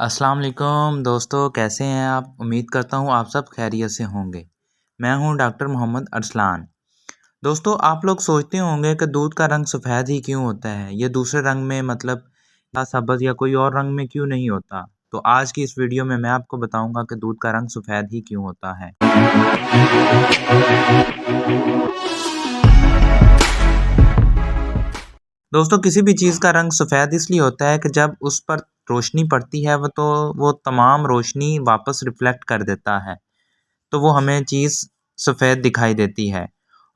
अस्सलाम वालेकुम दोस्तों, कैसे हैं आप। उम्मीद करता हूँ आप सब खैरियत से होंगे। मैं हूँ डॉक्टर मोहम्मद अरसलान। दोस्तों, आप लोग सोचते होंगे कि दूध का रंग सफ़ेद ही क्यों होता है, ये दूसरे रंग में मतलब या सब्ज़ या कोई और रंग में क्यों नहीं होता। तो आज की इस वीडियो में मैं आपको बताऊंगा कि दूध का रंग सफ़ेद ही क्यों होता है। दोस्तों, किसी भी चीज़ का रंग सफ़ेद इसलिए होता है कि जब उस पर रोशनी पड़ती है वो तमाम रोशनी वापस रिफ्लेक्ट कर देता है, तो वो हमें चीज़ सफ़ेद दिखाई देती है।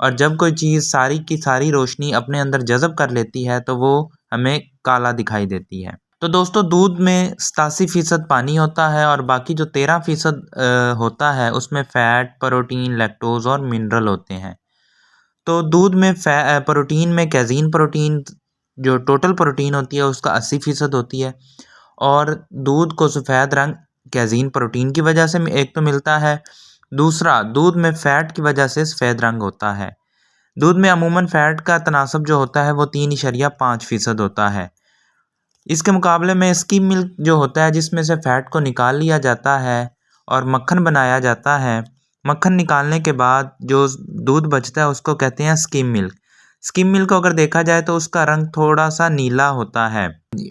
और जब कोई चीज़ सारी की सारी रोशनी अपने अंदर जज़ब कर लेती है तो वो हमें काला दिखाई देती है। तो दोस्तों, दूध में 87% पानी होता है और बाकी जो 13% होता है उसमें फ़ैट, प्रोटीन, लैक्टोज़ और मिनरल होते हैं। तो दूध में प्रोटीन में कैज़ीन प्रोटीन, जो टोटल प्रोटीन होती है उसका 80% होती है। और दूध को सफ़ेद रंग कैज़ीन प्रोटीन की वजह से एक तो मिलता है, दूसरा दूध में फ़ैट की वजह से सफ़ेद रंग होता है। दूध में अमूमन फ़ैट का तनासब जो होता है वो 3.5% होता है। इसके मुकाबले में स्किम मिल्क जो होता है, जिसमें से फ़ैट को निकाल लिया जाता है और मक्खन बनाया जाता है। मक्खन निकालने के बाद जो दूध बचता है उसको कहते हैं स्किम मिल्क। स्किम मिल्क को अगर देखा जाए तो उसका रंग थोड़ा सा नीला होता है।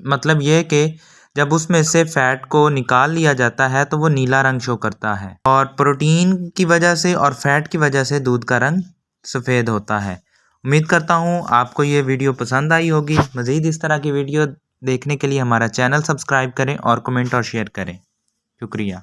मतलब ये कि जब उसमें से फ़ैट को निकाल लिया जाता है तो वो नीला रंग शो करता है, और प्रोटीन की वजह से और फ़ैट की वजह से दूध का रंग सफ़ेद होता है। उम्मीद करता हूँ आपको ये वीडियो पसंद आई होगी। मज़ीद इस तरह की वीडियो देखने के लिए हमारा चैनल सब्सक्राइब करें और कमेंट और शेयर करें। शुक्रिया।